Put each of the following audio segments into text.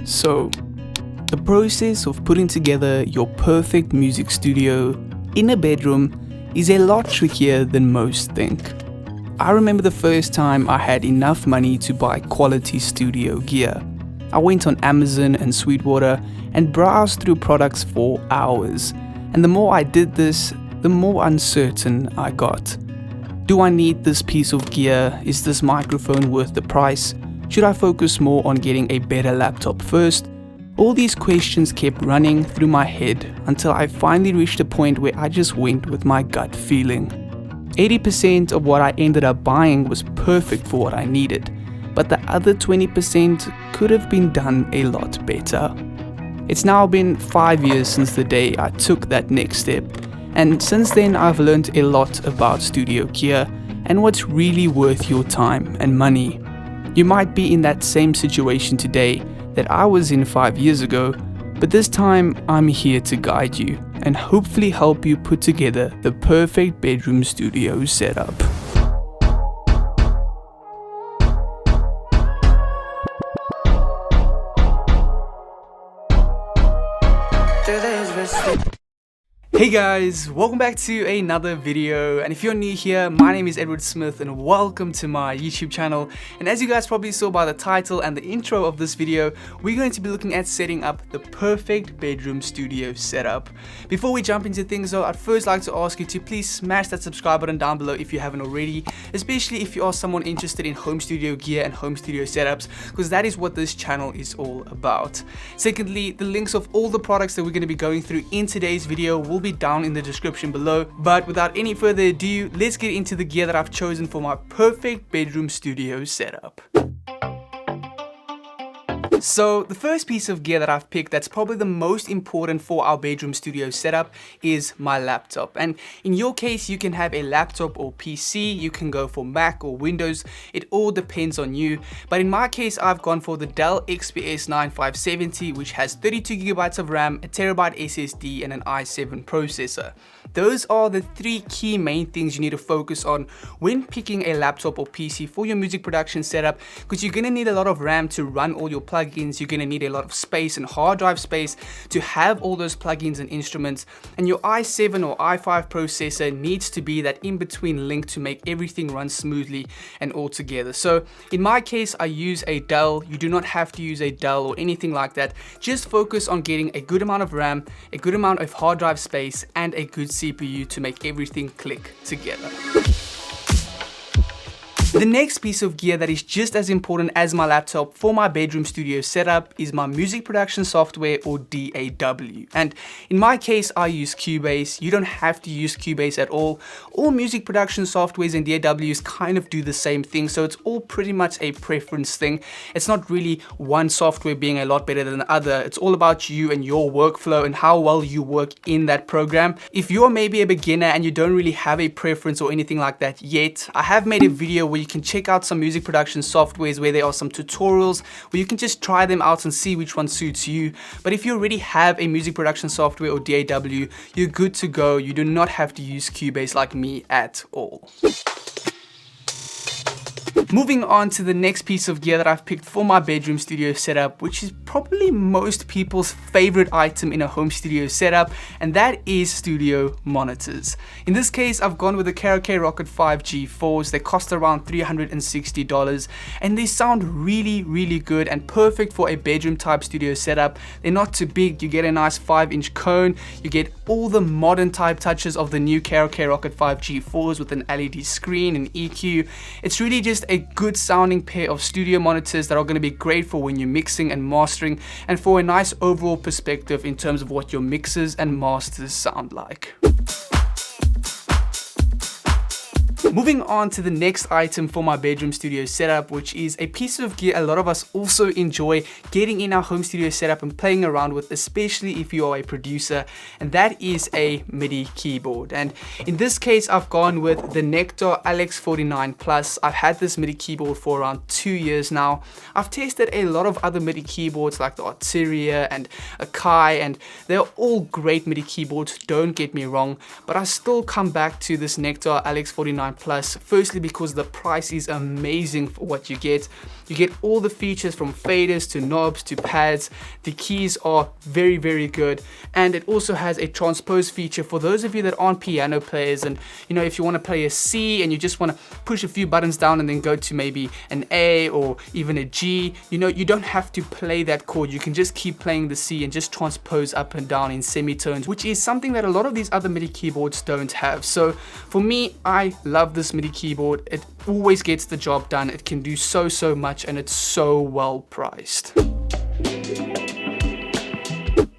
So, the process of putting together your perfect music studio in a bedroom is a lot trickier than most think. I remember the first time I had enough money to buy quality studio gear. I went on Amazon and Sweetwater and browsed through products for hours. And the more I did this, the more uncertain I got. Do I need this piece of gear? Is this microphone worth the price? Should I focus more on getting a better laptop first? All these questions kept running through my head until I finally reached a point where I just went with my gut feeling. 80% of what I ended up buying was perfect for what I needed, but the other 20% could have been done a lot better. It's now been 5 years since the day I took that next step, and since then I've learned a lot about studio gear and what's really worth your time and money. You might be in that same situation today that I was in 5 years ago, but this time I'm here to guide you and hopefully help you put together the perfect bedroom studio setup. Hey guys, welcome back to another video, and if you're new here, my name is Edward Smith and welcome to my YouTube channel. And as you guys probably saw by the title and the intro of this video, we're going to be looking at setting up the perfect bedroom studio setup. Before we jump into things though, I'd first like to ask you to please smash that subscribe button down below if you haven't already, especially if you are someone interested in home studio gear and home studio setups, because that is what this channel is all about. Secondly, the links of all the products that we're going to be going through in today's video will be down in the description below. But without any further ado, let's get into the gear that I've chosen for my perfect bedroom studio setup. So the first piece of gear that I've picked that's probably the most important for our bedroom studio setup is my laptop. And in your case, you can have a laptop or PC, you can go for Mac or Windows, it all depends on you. But in my case, I've gone for the Dell XPS 9570, which has 32 gigabytes of RAM, a terabyte SSD, and an i7 processor. Those are the three key main things you need to focus on when picking a laptop or PC for your music production setup, because you're going to need a lot of RAM to run all your plugins, you're going to need a lot of space and hard drive space to have all those plugins and instruments, and your i7 or i5 processor needs to be that in-between link to make everything run smoothly and all together. So in my case, I use a Dell. You do not have to use a Dell or anything like that. Just focus on getting a good amount of RAM, a good amount of hard drive space, and a good CPU to make everything click together. The next piece of gear that is just as important as my laptop for my bedroom studio setup is my music production software, or DAW. And in my case, I use Cubase. You don't have to use Cubase at all. All music production softwares and DAWs kind of do the same thing, so it's all pretty much a preference thing. It's not really one software being a lot better than the other. It's all about you and your workflow and how well you work in that program. If you're maybe a beginner and you don't really have a preference or anything like that yet, I have made a video where you can check out some music production softwares where there are some tutorials where you can just try them out and see which one suits you. But if you already have a music production software or DAW, you're good to go. You do not have to use Cubase like me at all. Moving on to the next piece of gear that I've picked for my bedroom studio setup, which is probably most people's favorite item in a home studio setup, and that is studio monitors. In this case, I've gone with the KRK Rocket 5 G4s. They cost around $360 and they sound really, really good and perfect for a bedroom type studio setup. They're not too big. You get a nice 5-inch cone. You get all the modern type touches of the new KRK Rocket 5 G4s with an LED screen and EQ. It's really just a good sounding pair of studio monitors that are going to be great for when you're mixing and mastering, and for a nice overall perspective in terms of what your mixes and masters sound like. Moving on to the next item for my bedroom studio setup, which is a piece of gear a lot of us also enjoy getting in our home studio setup and playing around with, especially if you are a producer, and that is a MIDI keyboard. And in this case, I've gone with the Nectar LX49 Plus. I've had this MIDI keyboard for around 2 years now. I've tested a lot of other MIDI keyboards like the Arteria and Akai, and they're all great MIDI keyboards, don't get me wrong, but I still come back to this Nectar LX49 Plus, firstly because the price is amazing for what you get. You get all the features from faders to knobs to pads. The keys are very, very good, and it also has a transpose feature for those of you that aren't piano players, and you know, if you want to play a C and you just want to push a few buttons down and then go to maybe an A or even a G, you know, you don't have to play that chord. You can just keep playing the C and just transpose up and down in semitones, which is something that a lot of these other MIDI keyboards don't have. So for me, I love this MIDI keyboard. It always gets the job done. It can do so much, and it's so well priced.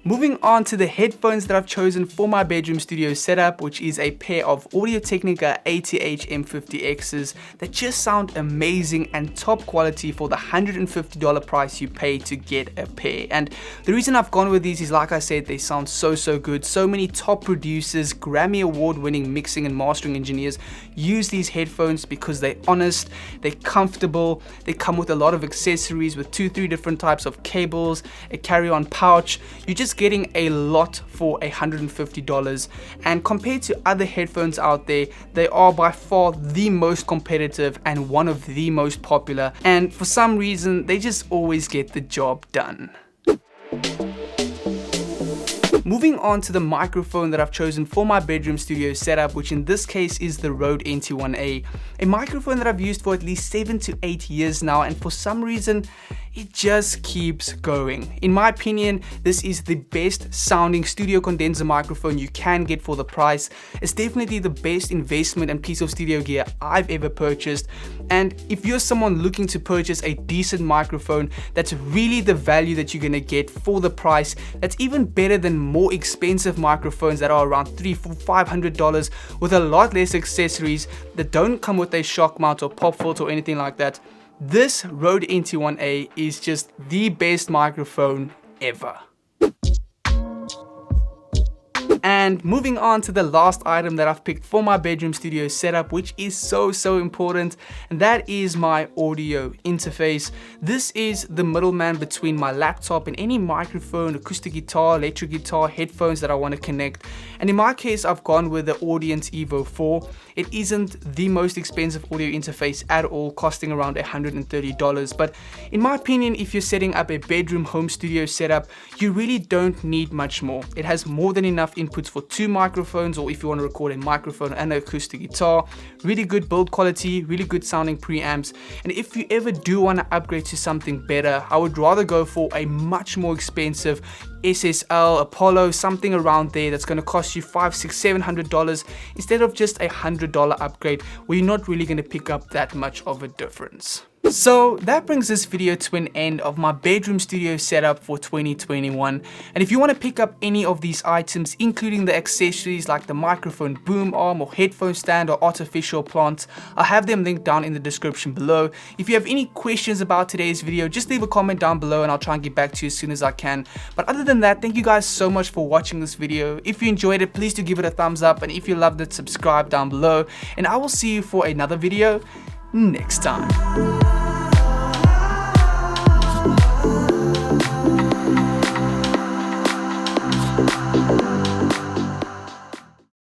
Moving on to the headphones that I've chosen for my bedroom studio setup, which is a pair of Audio-Technica ATH M50Xs that just sound amazing and top quality for the $150 price you pay to get a pair. And the reason I've gone with these is, like I said, they sound so good. So many top producers, Grammy award-winning mixing and mastering engineers use these headphones because they're honest, they're comfortable, they come with a lot of accessories with 2-3 different types of cables, a carry-on pouch. You just getting a lot for $150, and compared to other headphones out there, they are by far the most competitive and one of the most popular, and for some reason they just always get the job done. Moving on to the microphone that I've chosen for my bedroom studio setup, which in this case is the Rode NT1A, a microphone that I've used for at least 7 to 8 years now, and for some reason it just keeps going. In my opinion, this is the best sounding studio condenser microphone you can get for the price. It's definitely the best investment and piece of studio gear I've ever purchased, and if you're someone looking to purchase a decent microphone that's really the value that you're gonna get for the price, that's even better than more expensive microphones that are around $300–500 with a lot less accessories that don't come with a shock mount or pop filter or anything like that, this Rode NT1A is just the best microphone ever. And moving on to the last item that I've picked for my bedroom studio setup, which is so important, and that is my audio interface. This is the middleman between my laptop and any microphone, acoustic guitar, electric guitar, headphones that I want to connect. And in my case, I've gone with the Audience Evo 4. It isn't the most expensive audio interface at all, costing around $130, but in my opinion, if you're setting up a bedroom home studio setup, you really don't need much more. It has more than enough inputs for 2 microphones, or if you want to record a microphone and an acoustic guitar, really good build quality, really good sounding preamps. And if you ever do want to upgrade to something better, I would rather go for a much more expensive SSL, Apollo, something around there that's going to cost you $500–700 instead of just a $100 upgrade where you're not really going to pick up that much of a difference. So that brings this video to an end of my bedroom studio setup for 2021. And if you want to pick up any of these items, including the accessories like the microphone boom arm or headphone stand or artificial plant, I'll have them linked down in the description below. If you have any questions about today's video, just leave a comment down below and I'll try and get back to you as soon as I can. But other than that, thank you guys so much for watching this video. If you enjoyed it, please do give it a thumbs up, and if you loved it, subscribe down below, and I will see you for another video next time.